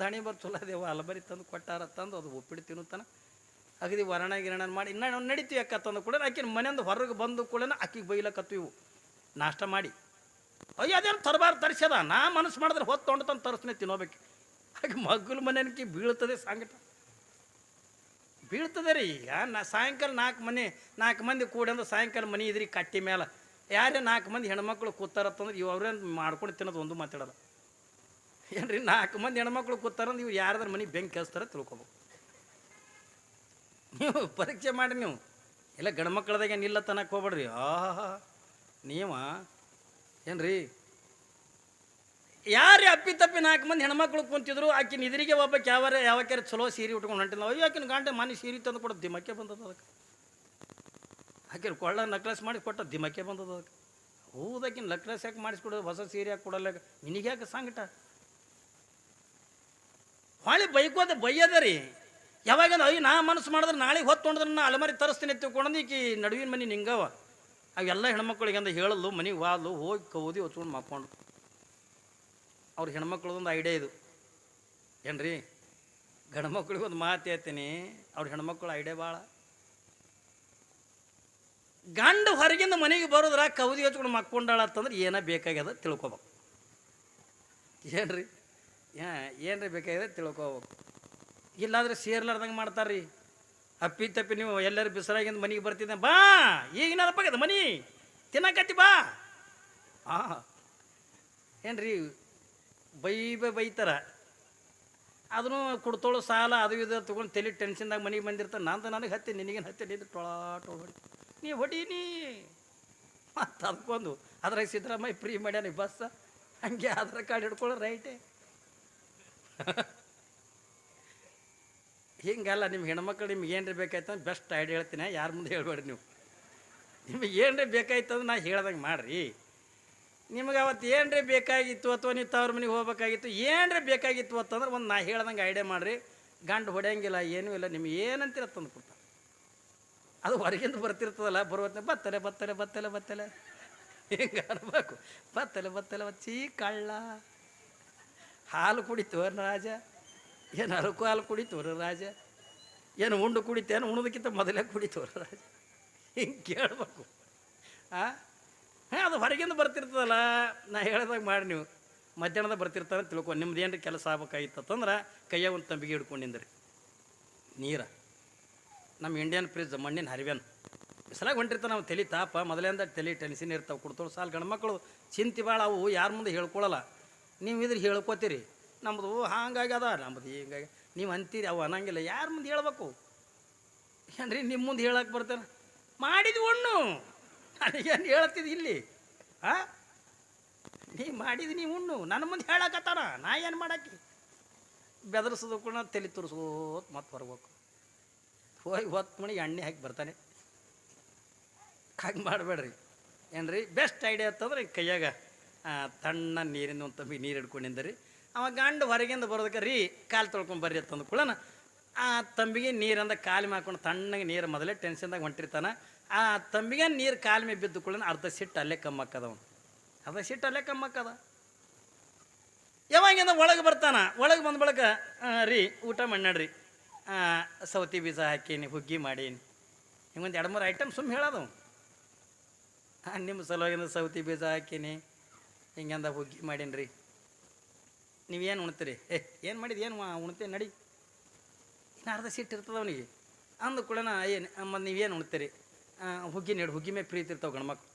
ದಾಣಿ ಬರ್ ಚಲೋ ಅದೇವ ಅಲಬರಿ ತಂದು ಕೊಟ್ಟಾರ ತಂದು ಅದು ಉಪ್ಪಿಟ್ಟು ತಿನ್ನುತ್ತಾನ ಅಗದಿ ವರ್ಣ ಗಿರಣ ಮಾಡಿ ಇನ್ನು ನಡೀತೀವಿ ಅಕ್ಕ ತಂದು ಕೂಡ ಆಕಿನ ಮನೆಯಿಂದ ಹೊರಗೆ ಬಂದು ಕೂಡ ಆಕಿಗೆ ಬೈಲಕತ್ತು ಇವು ನಾಷ್ಟ ಮಾಡಿ ಅಯ್ಯೋ ಅದೇನು ತರಬಾರ್ದು ತರಿಸ್ಯದ ನಾ ಮನಸ್ಸು ಮಾಡಿದ್ರೆ ಹೊತ್ತು ತಂದು ತರಿಸ್ನೇ ತಿನ್ನೋಬೇಕು ಹಾಗೆ ಮಗ್ಗಲ ಮನೆಯನ್ಕಿ ಬೀಳ್ತದೆ ಸಂಕಟ ಬೀಳ್ತದೆ ರೀ ಈಗ ಸಾಯಂಕಾಲ ನಾಲ್ಕು ಮಂದಿ ಕೂಡಿ ಅಂದ್ರೆ ಸಾಯಂಕಾಲ ಮನೆ ಇದ್ರಿ ಕಟ್ಟಿ ಮೇಲೆ ಯಾರೇ 4 ಮಂದಿ ಹೆಣ್ಮಕ್ಳು ಕೂತಾರತ್ತಂದ್ರೆ ಇವು ಅವ್ರೇನು ಮಾಡ್ಕೊಂಡು ತಿನ್ನೋದು ಒಂದು ಮಾತಾಡೋಲ್ಲ ಏನ್ರಿ 4 ಮಂದಿ ಹೆಣ್ಮಕ್ಳು ಕೂತಾರಂದ್ರೆ ಇವ್ರು ಯಾರಾದ್ರೂ ಮನೆ ಬೆಂಕಿ ಹಚ್ತಾರೆ ತಿಳ್ಕೊಬೇಕು ನೀವು ಪರೀಕ್ಷೆ ಮಾಡಿ ನೀವು ಇಲ್ಲ ಗಂಡು ಮಕ್ಕಳದಾಗ ಏನಿಲ್ಲ ತನಕ ಹೋಗ್ಬೇಡ್ರಿ ನೀವ ಏನ್ರಿ ಯಾರೇ ಅಪ್ಪಿ 4 ಮಂದಿ ಹೆಣ್ಮಕ್ಳು ಕುಂತಿದ್ರು ಆಕಿನ ಇದ್ರಿಗೆ ಒಬ್ಬಕ್ಕೆ ಯಾವಕ್ಯಾರ ಚಲೋ ಸೀರೆ ಉಟ್ಕೊಂಡು ಹೊಂಟಿಲ್ಲ ಅಯ್ಯೋ ಆಕಿನ ಗಂಟೆ ಮನೆ ಸೀರೆ ತಂದು ಕೊಡೋದು ದಿಮಕ್ಕೆ ಬಂದದ ಅದಕ್ಕೆ ಆಕಿನ ಕೊಳ್ಳ ನಕ್ಲೆಸ್ ಮಾಡಿ ಕೊಟ್ಟ ದಿಮಕ್ಕೆ ಬಂದದ ಅದಕ್ಕೆ ಹೌದಾಕಿನ ನಕ್ಲೆಸ್ ಯಾಕೆ ಮಾಡಿಸ್ಕೊಡೋದು ಹೊಸ ಸೀರೆ ಯಾಕೆ ಕೊಡಲ್ಲ ನಿನಗೆ ಯಾಕೆ ಸಂಕಟ ಹೊಳೆ ಬೈಯದ ರೀ ಯಾವಾಗ ಅಯ್ಯೋ ನಾ ಮನಸ್ಸು ಮಾಡಿದ್ರೆ ನಾಳೆಗೆ ಹೊತ್ತೊಂಡ್ರೆ ನಾ ಅಲಮಾರಿ ತರಿಸ್ತೀನಿ ಎತ್ತಿಕೊಂಡು ಈಕಿ ನಡುವಿನ ಮನೆ ನಿಂಗವ ಅವೆಲ್ಲ ಹೆಣ್ಮಕ್ಳಿಗೆ ಅಂದ ಹೇಳಲು ಮನೆಗೆ ವಾಲು ಹೋಗಿ ಕೌದಿ ಹೊಚ್ಕೊಂಡು ಮಕ್ಕೊಂಡು ಅವ್ರ ಹೆಣ್ಮಕ್ಳದೊಂದು ಐಡಿಯಾ ಇದು ಏನ್ರಿ ಗಂಡು ಮಕ್ಳಿಗೆ ಒಂದು ಮಾತು ಹೇಳ್ತೀನಿ ಅವ್ರ ಹೆಣ್ಮಕ್ಳು ಐಡಿಯಾ ಭಾಳ ಗಂಡು ಹೊರಗಿಂದ ಮನೆಗೆ ಬರೋದ್ರ ಕೌದಿ ಹಚ್ಕೊಂಡು ಮಕ್ಕೊಂಡಾಳ ಅಂತಂದ್ರೆ ಏನೋ ಬೇಕಾಗ್ಯದ ತಿಳ್ಕೊಬೇಕು ಏನ್ರಿ ಏನ್ರಿ ಬೇಕಾಗಿದೆ ತಿಳ್ಕೊಬೇಕು ಇಲ್ಲಾಂದ್ರೆ ಸೇರ್ಲಾರ್ದಂಗೆ ಮಾಡ್ತಾರೆ ರೀ ಅಪ್ಪಿ ನೀವು ಎಲ್ಲರೂ ಬಿಸಿಲಾಗಿಂದ ಮನೆಗೆ ಬರ್ತಿದ್ದೆ ಬಾ ಈಗಿನದಪ್ಪಾಗ್ಯದ ಮನೆ ತಿನ್ನಕತ್ತಿ ಬಾ ಏನ್ರಿ ಬೈತಾರ ಅದನ್ನು ಕೊಡ್ತೋಳು ಸಾಲ ಅದು ಇದು ತೊಗೊಂಡು ತಲೆ ಟೆನ್ಷನ್ದಾಗ ಮನೆಗೆ ಬಂದಿರ್ತಾರೆ ನನಗೆ ಹತ್ತಿ ನಿನಗೇನು ಹತ್ತಿ ನಿಂದು ಟೊಳ ಹೊಡಿ ನೀ ಹೊಡೀನಿ ಮತ್ತು ಅದಕ್ಕೊಂದು ಅದ್ರಾಗ ಸಿದ್ದರಾಮಯ್ಯ ಫ್ರೀ ಮಾಡ್ಯಾನ ಬಸ್ ಹಂಗೆ ಆಧಾರ್ ಕಾರ್ಡ್ ಹಿಡ್ಕೊಳ್ಳೋ ರೈಟೇ ಹಿಂಗಲ್ಲ ನಿಮ್ಮ ಹೆಣ್ಮಕ್ಳು ನಿಮ್ಗೆ ಏನ್ರಿ ಬೇಕಾಯ್ತು ಅಂದ್ರೆ ಬೆಸ್ಟ್ ಐಡಿಯಾ ಹೇಳ್ತೀನಿ ಯಾರ ಮುಂದೆ ಹೇಳ್ಬೇಡ್ರಿ ನೀವು ನಿಮಗೆ ಏನ್ರಿ ಬೇಕಾಯ್ತು ಅಂದ್ರೆ ನಾ ಹೇಳ್ದಂಗೆ ಮಾಡಿರಿ ನಿಮಗೆ ಅವತ್ತು ಏನ್ರಿ ಬೇಕಾಗಿತ್ತು ಅಥವಾ ನೀವು ತವ್ರ ಮನೆಗೆ ಹೋಗ್ಬೇಕಾಗಿತ್ತು ಏನ್ರಿ ಬೇಕಾಗಿತ್ತು ಅಂತಂದ್ರೆ ಒಂದು ನಾ ಹೇಳ್ದಂಗೆ ಐಡಿಯಾ ಮಾಡಿರಿ ಗಂಡು ಹೊಡೆಯಂಗಿಲ್ಲ ಏನೂ ಇಲ್ಲ ನಿಮ್ಗೆ ಏನಂತೀರ ತಂದು ಕೊಡ್ತಾರೆ ಅದು ಹೊರಗಿಂದ ಬರ್ತಿರ್ತದಲ್ಲ ಬರುವತ್ತ ಬತ್ತಲೆ ಹಿಂಗೆ ಅನ್ಬೇಕು ಬತ್ತಲೆ ಚೀ ಕಳ್ಳ ಹಾಲು ಕುಡಿತು ರಾಜ ಏನು ಅರಕು ಹಾಲು ಕುಡಿತವ್ರ ರಾಜ ಏನು ಉಂಡು ಕುಡಿತೇನು ಉಣೋದಕ್ಕಿಂತ ಮೊದಲೇ ಕುಡಿತವ್ರ ರಾಜ ಹಿಂಗೆ ಕೇಳ್ಬೇಕು ಅದು ಹೊರಗಿಂದ ಬರ್ತಿರ್ತದಲ್ಲ ನಾ ಹೇಳ್ದಾಗ ಮಾಡಿ ನೀವು ಮಧ್ಯಾಹ್ನದ ಬರ್ತಿರ್ತಾರೆ ತಿಳ್ಕೊಂಡು ನಿಮ್ದು ಏನ್ರಿ ಕೆಲಸ ಆಗ್ಬೇಕಾಗಿತ್ತಂದ್ರೆ ಕೈಯಾಗ ಒಂದು ತಂಬಿಗೆ ಹಿಡ್ಕೊಂಡಿಂದ್ರಿ ನೀರ ನಮ್ಮ ಇಂಡಿಯನ್ ಫ್ರಿಜ್ ಮಣ್ಣಿನ ಹರಿವೇನು ಬಿಸಲಾಗ ಹೊಂಟಿರ್ತಾವೆ ನಾವು ತಲೆ ತಾಪ ಮೊದಲಿಂದ ತಲೆ ಟೆನ್ಷನ್ ಇರ್ತಾವೆ ಕೊಡ್ತೋಳು ಸಾಲು ಗಂಡ್ಮಕ್ಳು ಚಿಂತೆ ಭಾಳ ಅವು ಯಾರ ಮುಂದೆ ಹೇಳ್ಕೊಳ್ಳಲ್ಲ ನೀವು ಇದ್ರೆ ಹೇಳ್ಕೊತೀರಿ ನಮ್ಮದು ಹಾಗಾಗ್ಯದ ನಮ್ಮದು ಹಿಂಗಾಗಿ ನೀವು ಅಂತೀರಿ ಅವು ಅನ್ನಂಗಿಲ್ಲ ಯಾರ ಮುಂದೆ ಹೇಳ್ಬೇಕು ಏನ್ರಿ ನಿಮ್ಮ ಮುಂದೆ ಹೇಳಕ್ಕೆ ಬರ್ತೇನೆ ಮಾಡಿದ್ವಿ ಉಣ್ಣು ನನಗೇನು ಹೇಳ್ತಿದ್ದು ಇಲ್ಲಿ ನೀ ಮಾಡಿದ್ದು ನೀವು ಉಣ್ಣು ನನ್ನ ಮುಂದೆ ಹೇಳಕತ್ತಾರ ನಾ ಏನು ಮಾಡಾಕಿ ಬೆದರ್ಸೋದು ಕೂಡ ತಲೆ ತುರ್ಸೋತ್ ಮತ್ತೆ ಹೊರಬೇಕು ಹೋಗಿ ಹೊತ್ತು ಮಣಿಗೆ ಎಣ್ಣೆ ಹಾಕಿ ಬರ್ತಾನೆ ಹಾಗೆ ಮಾಡಬೇಡ್ರಿ ಏನ್ರಿ ಬೆಸ್ಟ್ ಐಡಿಯಾ ಅಂತಂದ್ರೆ ಕೈಯಾಗ ತಣ್ಣ ನೀರಿನ ಒಂದು ತಂಬಿಗೆ ನೀರು ಹಿಡ್ಕೊಂಡಿಂದ್ರಿ ಅವ ಗಂಡು ಹೊರಗಿಂದ ಬರೋದಕ್ಕೆ ರೀ ಕಾಲು ತೊಳ್ಕೊಂಡು ಬರ್ರಿ ಅಂತಂದು ಕೂಡ ಆ ತಂಬಿಗೆ ನೀರಿಂದ ಕಾಲು ಹಾಕೊಂಡು ತಣ್ಣಗೆ ನೀರು ಮೊದಲೇ ಟೆನ್ಷನ್ದಾಗ ಹೊಂಟಿರ್ತಾನೆ ಆ ತಂಬಿಗೆ ನೀರು ಕಾಲು ಮೇಲೆ ಬಿದ್ದು ಕೂಡ ಅರ್ಧ ಸಿಟ್ಟು ಅಲ್ಲೇ ಕಮ್ಮಕ್ಕದ ಅವನು ಅರ್ಧ ಸಿಟ್ಟು ಅಲ್ಲೇ ಕಮ್ಮಕ್ಕದ ಯಾವಾಗಿಂದ ಒಳಗೆ ಬರ್ತಾನೆ ಒಳಗೆ ಬಂದ ಬಳಿಕ ರೀ ಊಟ ಮಾಡ್ರಿ ಸೌತಿ ಬೀಜ ಹಾಕೀನಿ ಹುಗ್ಗಿ ಮಾಡೀನಿ ಹಿಂಗೊಂದು 2-3 ಐಟಮ್ ಸುಮ್ಮ ಹೇಳೋದು ನಿಮ್ಮ ಸಲುವಾಗಿಂದ ಸೌತಿ ಬೀಜ ಹಾಕೀನಿ ಹಿಂಗಂದ ಹುಗ್ಗಿ ಮಾಡೀನಿ ರೀ ನೀವೇನು ಉಣ್ತೀರಿ ಏನು ಮಾಡಿದ್ದು ಏನು ಉಣ್ತೀವಿ ನಡಿ ಇನ್ನು ಅರ್ಧ ಸಿಟ್ಟು ಇರ್ತದೆ ಅವನಿಗೆ ಅಂದ ಕೂಡ ಏನು ಮತ್ತು ನೀವೇನು ಉಣ್ತೀರಿ ಹುಗ್ಗಿ ನೀಡು ಹುಗ್ಗಿ ಮೇಲೆ ಪ್ರೀತಿ ಇರ್ತಾವೆ ಗಂಡ್ಮಕ್ಳು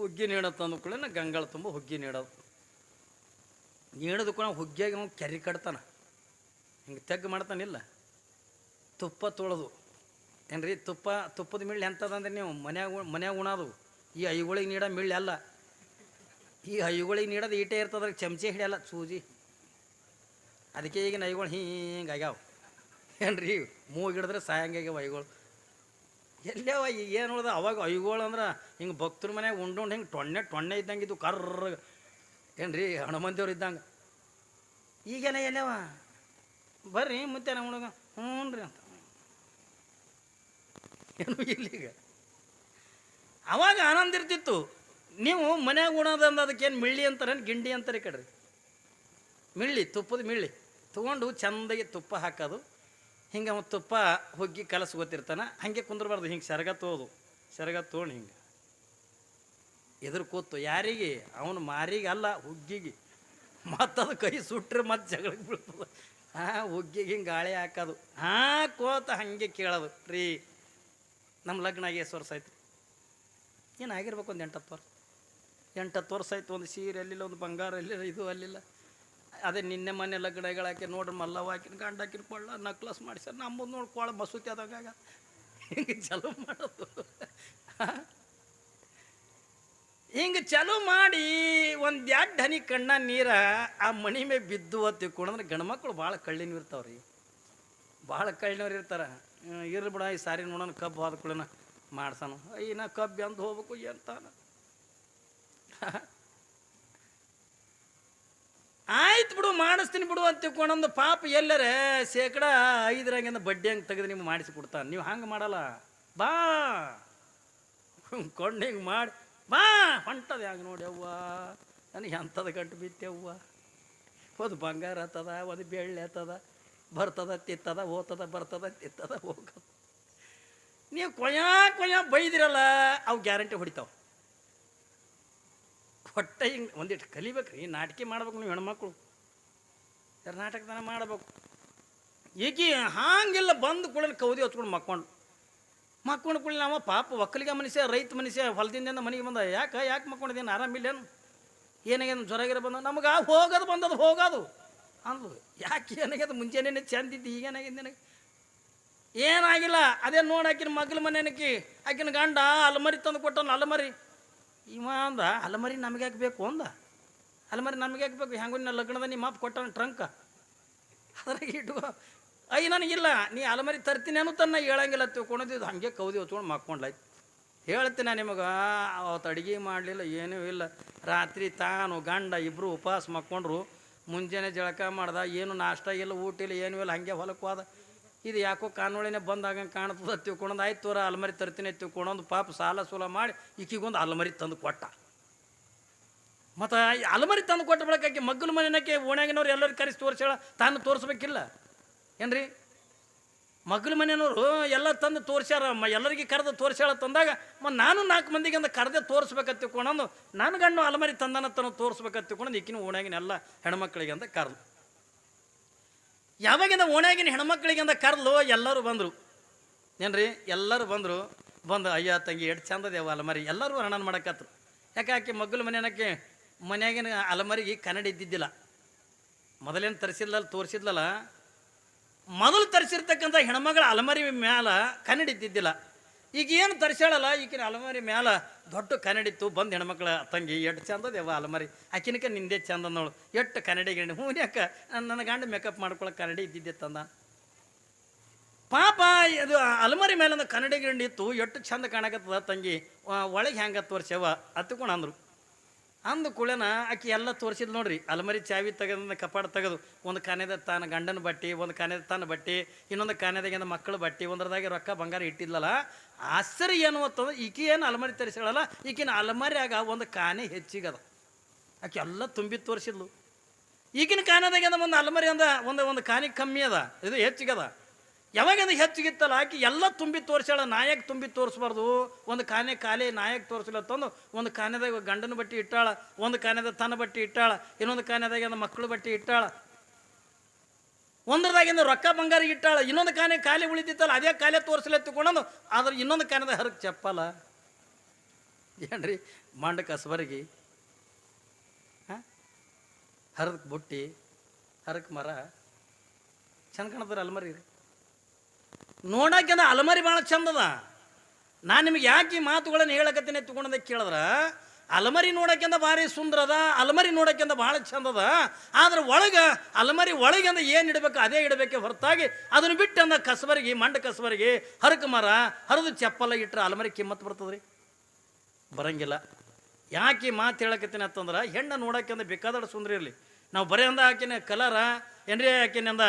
ಹುಗ್ಗಿ ನೀಡತ್ತಂದು ಕೂಡ ಗಂಗಳ ತುಂಬ ಹುಗ್ಗಿ ನೀಡೋದು ನೀಡೋದು ಕೂಡ ಹುಗ್ಗಿಯಾಗಿ ಅವ್ನು ಕೆರೆ ಕಟ್ತಾನೆ ಹಿಂಗೆ ತೆಗ್ಗು ಮಾಡ್ತಾನಿಲ್ಲ ತುಪ್ಪ ತೊಳೆದು ಏನ್ರಿ ತುಪ್ಪದ ಮಿಳ್ಳಿ ಎಂಥದಂದ್ರೆ ನೀವು ಮನ್ಯಾಗ ಉಣೋದು ಈ ಐಗಳಿಗೆ ನೀಡೋ ಮಿಳ್ಳಿ ಅಲ್ಲ ಈ ಐಗಳಿಗೆ ನೀಡೋದು ಈಟೇ ಇರ್ತದ್ರೆ ಚಮಚೆ ಹಿಡಿಯಲ್ಲ ಸೂಜಿ ಅದಕ್ಕೆ ಈಗಿನ ಐಗಳು ಹಿಂಗೆ ಆಗ್ಯಾವ ಏನ್ರಿ ಮೂಗಿಡಿದ್ರೆ ಸಾಯಂಗಾಗ್ಯಾವ ಐಗಳು ಎಲ್ಲವ ಈಗ ಏನು ನೋಡ್ದ ಅವಾಗ ಐಗಳು ಅಂದ್ರೆ ಹಿಂಗೆ ಭಕ್ತರ ಮನ್ಯಾಗ ಉಂಡು ಹಿಂಗೆ ಟೊಣ್ಣೆ ಇದ್ದಂಗೆ ಇದು ಕರ್ರ ಏನ್ರಿ ಹನುಮಂತೇವ್ರು ಇದ್ದಂಗೆ ಈಗೇನ ಎಲ್ಲವ ಬರ್ರಿ ಮುತ್ತೆ ನಮ್ಮ ಹುಡುಗ ಹ್ಞೂ ರೀ ಅಂತ ಏನು ಇಲ್ಲಿಗ ಅವಾಗ ಆನಂದ ಇರ್ತಿತ್ತು ನೀವು ಮನ್ಯಾಗ ಉಣೋದಂದು ಅದಕ್ಕೇನು ಮಿಳ್ಳಿ ಅಂತಾರೆ ಗಿಂಡಿ ಅಂತಾರೆ ಕಡ್ರಿ ಮಿಳ್ಳಿ, ತುಪ್ಪದ ಮಿಳ್ಳಿ ತೊಗೊಂಡು ಚೆಂದಾಗಿ ತುಪ್ಪ ಹಾಕೋದು. ಹಿಂಗೆ ಅವ ತುಪ್ಪ ಹುಗ್ಗಿ ಕಲಸಿ ಗೊತ್ತಿರ್ತಾನೆ, ಹಾಗೆ ಕುಂದ್ರಬಾರ್ದು. ಹಿಂಗೆ ಸೆರಗ ತೊಗೊಂಡು ಹಿಂಗೆ ಎದುರು ಕೂತು ಯಾರಿಗೆ? ಅವನು ಮಾರಿಗೆ ಅಲ್ಲ, ಹುಗ್ಗಿಗೆ. ಮತ್ತದು ಕೈ ಸುಟ್ರೆ ಮತ್ತೆ ಜಗಳಕ್ಕೆ ಬೀಳ್ತದೆ. ಹುಗ್ಗಿಗೆ ಹಿಂಗೆ ಗಾಳಿ ಹಾಕೋದು, ಕೋತ ಹಾಗೆ ಕೇಳೋದು. ರೀ ನಮ್ಮ ಲಗ್ನ ಆಗಿ ಎಷ್ಟು ವರ್ಷ ಆಯ್ತು? ಏನಾಗಿರ್ಬೇಕು, ಒಂದು 8-10 ವರ್ಷ ಆಯ್ತು. ಒಂದು ಸೀರೆ ಅಲ್ಲಿಲ್ಲ, ಒಂದು ಬಂಗಾರ ಅಲ್ಲಿಲ್ಲ, ಇದು ಅಲ್ಲಿಲ್ಲ. ಅದೇ ನಿನ್ನೆ ಮನೆ ಲಗ್ನಗಳು ಹಾಕಿ ನೋಡ್ರಿ, ಮಲ್ಲವ ಹಾಕಿನ ಗಂಡ ಹಾಕಿನ ಕೊಳ್ಳ ನಕ್ಲಸ್ ಮಾಡಿಸ್ಯಾರ. ನಮ್ಮದು ನೋಡ್ಕೊಳ್ಳ ಮಸೂತಿ ಆದಾಗ ಹಿಂಗೆ ಚಲೋ ಮಾಡೋದು. ಹಿಂಗೆ ಚಲೋ ಮಾಡಿ ಒಂದು 2 ಹನಿ ಕಣ್ಣ ನೀರ ಆ ಮಣಿ ಮೇಲೆ ಬಿದ್ದು ತಿಳ್ಕೊಂಡ್ರೆ ಗಂಡ್ಮಕ್ಳು ಭಾಳ ಕಳ್ಳಿನೂ ಇರ್ತಾವ್ರಿ, ಭಾಳ ಕಳ್ಳಿನವ್ರು ಇರ್ತಾರೆ. ಇರ್ಲಿ ಬಿಡ, ಈ ಸಾರಿ ನೋಡೋಣ ಕಬ್ಬು ಹೋದ ಕೂಡನ ಮಾಡ್ಸೋಣ, ನಾ ಕಬ್ಬು ಅಂದು ಹೋಗ್ಬೇಕು ಅಂತಾನ. ಆಯ್ತು ಬಿಡು, ಮಾಡಿಸ್ತೀನಿ ಬಿಡು ಅಂತ ತಿಳ್ಕೊಂಡೊಂದು ಪಾಪ ಎಲ್ಲರೇ 5% ಬಡ್ಡಿ ಹಂಗೆ ತೆಗೆದು ನಿಮ್ಗೆ ಮಾಡಿಸಿ ಕೊಡ್ತಾನೆ. ನೀವು ಹಂಗೆ ಮಾಡಲ್ಲ. ಬಾ ಕೊಂಡು ಹಿಂಗೆ ಮಾಡಿ ಬಾ ಹೊಂಟದ ಹಂಗೆ ನೋಡಿ. ಅವ್ವ ನನಗೆ ಅಂಥದ್ದು ಗಂಟು ಬಿತ್ತವ್ವ. ಒಂದು ಬಂಗಾರ ಆತದ, ಒಂದು ಬೆಳ್ಳಿ ಆತದ, ಬರ್ತದ ತಿತ್ತದ ಹೋಗ್ತದ, ಬರ್ತದ ತಿತ್ತದ ಹೋಗೋದು. ನೀವು ಕೊಯ್ಯ ಬೈದಿರಲ್ಲ, ಅವು ಗ್ಯಾರಂಟಿ ಹೊಡಿತಾವೆ. ಹೊಟ್ಟೆ ಹಿಂಗೆ ಒಂದಿಟ್ಟು ಕಲಿಬೇಕ್ರಿ, ನಾಟಕ ಮಾಡ್ಬೇಕು. ನೀವು ಹೆಣ್ಮಕ್ಳು ಯಾರು ನಾಟಕದಾನ ಮಾಡ್ಬೇಕು. ಈಗ ಹಾಗೆಲ್ಲ ಬಂದು ಕೂಡ ಕೌದಿ ಹೊಚ್ಕೊಂಡು ಮಕ್ಕೊಂಡು ಕೂಡಲಿ ನಾವು ಪಾಪ ಒಕ್ಕಲಿಗ ಮನುಷ್ಯ, ರೈತ ಮನುಷ್ಯ, ಹೊಲದಿಂದ ಮನೆಗೆ ಬಂದ. ಯಾಕೆ ಮಕ್ಕೊಂಡಿದ್ದೇನು? ಆರಾಮಿಲ್ಲೇನು? ಏನಾಗ್ಯದ? ಜ್ವರಗಿರ ಬಂದ ನಮಗೆ ಹೋಗೋದು ಹೋಗೋದು ಅಂದು. ಯಾಕೆ ಏನಾಗ್ಯದ? ಮುಂಚೆನೇ ಚಂದಿದ್ದು, ಈಗೇನಾಗಿದೆ ನನಗೆ? ಏನಾಗಿಲ್ಲ. ಅದೇ ನೋಡಿ ಆಕಿನ ಮಗ್ಲ ಮನೆನಕಿ ಆಕಿನ ಗಂಡ ಅಲಮರಿ ತಂದು ಕೊಟ್ಟನು. ಅಲಮರಿ ಇವ ಅಂದ, ಅಲಮರಿ ನಮಗೆ ಯಾಕೆ ಬೇಕು ಅಂದ. ಅಲಮರಿ ನಮಗೆ ಯಾಕೆ ಬೇಕು? ಹೆಂಗೂ ನಿನ್ನ ಲಗ್ನದ ನಿಮ್ಮ ಅಪ್ಪ ಕೊಟ್ಟನ ಟ್ರಂಕ, ಅದ್ರಾಗ ಇಟ್ಕೋ. ನನಗಿಲ್ಲ, ನೀ ಅಲಮರಿ ತರ್ತೀನಿ ಅನ್ನೋತನ್ನ ಹೇಳಂಗಿಲ್ಲ. ತಿಳ್ಕೊಂಡಿದ್ದು ಹಾಗೆ ಕೌದಿ ಹೊಚ್ಕೊಂಡು ಮಕ್ಕೊಂಡ್ಲಾಯ್ತು. ಹೇಳ್ತೀನಿ ನಿಮಗೆ, ಅವತ್ತು ಅಡುಗೆ ಮಾಡಲಿಲ್ಲ, ಏನೂ ಇಲ್ಲ. ರಾತ್ರಿ ತಾನು ಗಂಡ ಇಬ್ಬರು ಉಪವಾಸ ಮಕ್ಕೊಂಡ್ರು. ಮುಂಜಾನೆ ಜಳಕ ಮಾಡ್ದ, ಏನು ನಾಷ್ಟ ಇಲ್ಲ, ಊಟ ಇಲ್ಲ, ಏನೂ ಇಲ್ಲ. ಹಾಗೆ ಹೊಲಕ್ಕೆ ಹೋದ. ಇದು ಯಾಕೋ ಕಾನೂಳಿನೇ ಬಂದಾಗ ಕಾಣ್ತದ ತಿಳ್ಕೊಂಡೊಂದು. ಆಯ್ತು ತೋರ ಅಲಮರಿ ತರ್ತೀನಿ ತಿಳ್ಕೊಂಡೊಂದು ಪಾಪ ಸಾಲ ಸೂಲ ಮಾಡಿ ಈಕಿಗೊಂದು ಅಲಮರಿ ತಂದು ಕೊಟ್ಟ. ಮತ್ತು ಅಲಮರಿ ತಂದು ಕೊಟ್ಟ ಬಳಕಾಕಿ ಮಗ್ಗಲ ಮನೆನಕ್ಕೆ ಓಣ್ಯಾಗಿನವ್ರು ಎಲ್ಲರೂ ಕರೆಸಿ ತೋರಿಸ್ಯಾಳ, ತಾನು ತೋರಿಸ್ಬೇಕಿಲ್ಲ ಏನ್ರಿ? ಮಗ್ಲ ಮನೆಯವರು ಎಲ್ಲ ತಂದು ತೋರಿಸ್ಯಾರ, ಎಲ್ಲರಿಗೆ ಕರೆದು ತೋರಿಸ್ಯಾಳ. ತಂದಾಗ ನಾನು 4 ಮಂದಿಗೆ ಅಂದ ಕರೆದೇ ತೋರಿಸ್ಬೇಕಂತ ತಿಳ್ಕೊಂಡು ನನ್ನ ಗಂಡು ಅಲಮರಿ ತಂದನ ತನ್ನ ತೋರಿಸ್ಬೇಕಂತ ತಿಳ್ಕೊಂಡು ಈಕಿನ ಓಣ್ಯಾಗಿನ ಎಲ್ಲ ಹೆಣ್ಮಕ್ಳಿಗೆ ಅಂತ ಕರೆದು. ಯಾವಾಗಿಂದ ಓಣ್ಯಾಗಿನ ಹೆಣ್ಮಕ್ಳಿಗೆ ಅಂತ ಕರೆದು ಎಲ್ಲರೂ ಬಂದರು ಏನ್ರಿ? ಎಲ್ಲರೂ ಬಂದು ಅಯ್ಯ ತಂಗಿ ಎಷ್ಟು ಚಂದದೇವ ಅಲಮರಿ ಎಲ್ಲರೂ ವರ್ಣನ ಮಾಡಕತ್ರು. ಯಾಕೆ ಆಕೆ ಮಗ್ಗಲ ಮನೆಯನಕ್ಕೆ ಮನ್ಯಾಗಿನ ಅಲಮರಿಗೆ ಕನ್ನಡಿ ಇದ್ದಿದ್ದಿಲ್ಲ. ಮೊದಲೇನು ತೋರಿಸಿದ್ಲಲ್ಲ, ಮೊದಲು ತರಿಸಿರ್ತಕ್ಕಂಥ ಹೆಣ್ಮಗಳ ಅಲಮರಿ ಮ್ಯಾಲ ಕನ್ನಡಿ ಇದ್ದಿದ್ದಿಲ್ಲ. ಈಗ ಏನು ತರಿಸ್ಯಾಳಲ್ಲ, ಈಗಿನ ಅಲಮರಿ ಮ್ಯಾಲ ದೊಡ್ಡ ಕನ್ನಡಿತ್ತು. ಬಂದು ಹೆಣ್ಮಕ್ಳ ತಂಗಿ ಎಷ್ಟು ಚಂದದೇವ ಅಲಮರಿ, ಆಕಿನಕ ನಿಂದೆ ಚಂದ ನೋಡು, ಎಷ್ಟು ಕನ್ನಡಿ ಗಿಂಡಿ. ಯಾಕ ನನ್ನ ಗಂಡ ಮೇಕಪ್ ಮಾಡ್ಕೊಳಕ್ಕೆ ಕನ್ನಡಿ ಇದ್ದಿದ್ದೆ ತಂದ. ಪಾಪ ಇದು ಅಲಮರಿ ಮೇಲೊಂದು ಕನ್ನಡಿ ಗಿಂಡಿ ಇತ್ತು, ಎಷ್ಟು ಚಂದ ಕಾಣಕತ್ತದ ತಂಗಿ, ಒಳಗೆ ಹೆಂಗೆ ತೋರಿಸ್ಯವ ಹತ್ಕೊಂಡು ಅಂದು ಕೂಡನ ಆಕೆ ಎಲ್ಲ ತೋರಿಸಿದ್ ನೋಡ್ರಿ. ಅಲಮರಿ ಚಾವಿ ತೆಗೆದ ಕಪಾಡ ತೆಗೆದು ಒಂದು ಕಾನೆದ ತಾನ ಗಂಡನ ಬಟ್ಟೆ, ಒಂದು ಕಾನೆದ ತನ್ನ ಬಟ್ಟೆ, ಇನ್ನೊಂದು ಕಾನೆದಾಗಿಂದ ಮಕ್ಕಳ ಬಟ್ಟೆ, ಒಂದ್ರದಾಗೆ ರೊಕ್ಕ ಬಂಗಾರ ಇಟ್ಟಿದ್ಲಲ್ಲ. ಆಶ್ಚರ್ಯ ಏನು ಅಂತಂದ್ರೆ ಈಕೆ ಏನು ಅಲಮರಿ ತರಿಸ್ಯಾಳಲ್ಲ, ಈಕಿನ ಅಲಮರಿಯಾಗ ಒಂದು ಕಾನೆ ಹೆಚ್ಚಿಗದ. ಆಕೆ ಎಲ್ಲ ತುಂಬಿ ತೋರಿಸಿದ್ಲು. ಈಗಿನ ಕಾನೆದಾಗಿಂದ ಒಂದು ಅಲಮರಿ ಅಂದ ಒಂದು ಕಾನೆ ಕಮ್ಮಿ ಅದ, ಇದು ಹೆಚ್ಚಿಗದ. ಯಾವಾಗಂದ್ರೆ ಹೆಚ್ಚಿಗಿತ್ತಲ್ಲ ಆಕೆ ಎಲ್ಲ ತುಂಬಿ ತೋರಿಸ್ಯಾಳ. ನಾಯಕ್ ತುಂಬಿ ತೋರಿಸ್ಬಾರ್ದು. ಒಂದು ಕಾನೆ ಖಾಲಿ ನಾಯಕ್ ತೋರಿಸಿಲ್ಲ ತಂದು ಒಂದು ಕಾನೆದಾಗ ಗಂಡನ ಬಟ್ಟೆ ಇಟ್ಟಾಳ, ಒಂದು ಕಾನೆದಾಗ ತನ್ನ ಬಟ್ಟೆ ಇಟ್ಟಾಳ, ಇನ್ನೊಂದು ಕಾನೆದಾಗಿಂದ ಮಕ್ಕಳು ಬಟ್ಟೆ ಇಟ್ಟಾಳ, ಒಂದ್ರದಾಗಿಂದ ರೊಕ್ಕ ಬಂಗಾರ ಇಟ್ಟಾಳ, ಇನ್ನೊಂದು ಕಾನೆ ಖಾಲಿ ಉಳಿದಿತ್ತಲ್ಲ ಅದೇ ಕಾಲೇ ತೋರಿಸಲಿ ಎತ್ತುಕೊಂಡು ಆದ್ರೆ ಇನ್ನೊಂದು ಕಾನೆದಾಗ ಹರಕ್ ಚಪ್ಪಲ್ಲ ಏನ್ರಿ? ಮಂಡ ಕಸಬರ್ಗಿ, ಹರಕ್ ಬುಟ್ಟಿ, ಹರಕ್ ಮರ ಚಂದ ಕಾಣದ್ರ ಅಲ್ಮರಿ ರೀ. ನೋಡಕ್ಕಿಂತ ಅಲಮರಿ ಭಾಳ ಚಂದದ. ನಾನು ನಿಮಗೆ ಯಾಕೆ ಈ ಮಾತುಗಳನ್ನು ಹೇಳಕತ್ತೀನಿ ಎತ್ತುಕೊಂಡದ ಕೇಳಿದ್ರೆ, ಅಲಮರಿ ನೋಡಕ್ಕಿಂತ ಭಾರಿ ಸುಂದರದ, ಅಲಮರಿ ನೋಡಕ್ಕಿಂತ ಭಾಳ ಚಂದದ. ಆದ್ರೆ ಒಳಗೆ ಅಲಮರಿ ಒಳಗೆ ಅಂದ್ರೆ ಏನು ಇಡಬೇಕು ಅದೇ ಇಡಬೇಕೆ ಹೊರತಾಗಿ ಅದನ್ನು ಬಿಟ್ಟು ಅಂದ ಕಸಬರಿಗೆ, ಮಂಡ ಕಸಬರಿಗೆ, ಹರಕ ಮರ, ಹರಿದು ಚಪ್ಪಲ ಇಟ್ಟರೆ ಅಲಮರಿ ಕಿಮ್ಮತ್ತು ಬರ್ತದ್ರಿ? ಬರಂಗಿಲ್ಲ. ಯಾಕೆ ಮಾತು ಹೇಳಕತ್ತೀನಿ ಅಂತಂದ್ರೆ, ಹೆಣ್ಣು ನೋಡಕ್ಕಿಂತ ಬೇಕಾದಷ್ಟು ಸುಂದರ ಇರಲಿ, ನಾವು ಬರೀ ಅಂದ ಹಾಕಿನ ಕಲರ ಏನ್ರಿ ಆಕಿನಿಂದ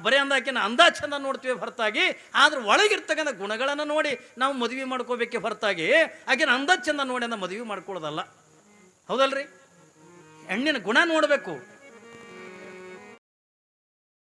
ಬರೀ ಅಂದ ಆಕಿನ ಅಂದ ಚಂದ ನೋಡ್ತೀವಿ ಹೊರತಾಗಿ, ಆದ್ರೆ ಒಳಗಿರ್ತಕ್ಕಂಥ ಗುಣಗಳನ್ನು ನೋಡಿ ನಾವು ಮದುವೆ ಮಾಡ್ಕೋಬೇಕೆ ಹೊರತಾಗಿ ಆಕಿನ ಅಂದ ಚಂದ ನೋಡಿ ಅಂದ ಮದುವೆ ಮಾಡ್ಕೊಳ್ಳೋದಲ್ಲ. ಹೌದಲ್ರಿ? ಹೆಣ್ಣಿನ ಗುಣ ನೋಡಬೇಕು.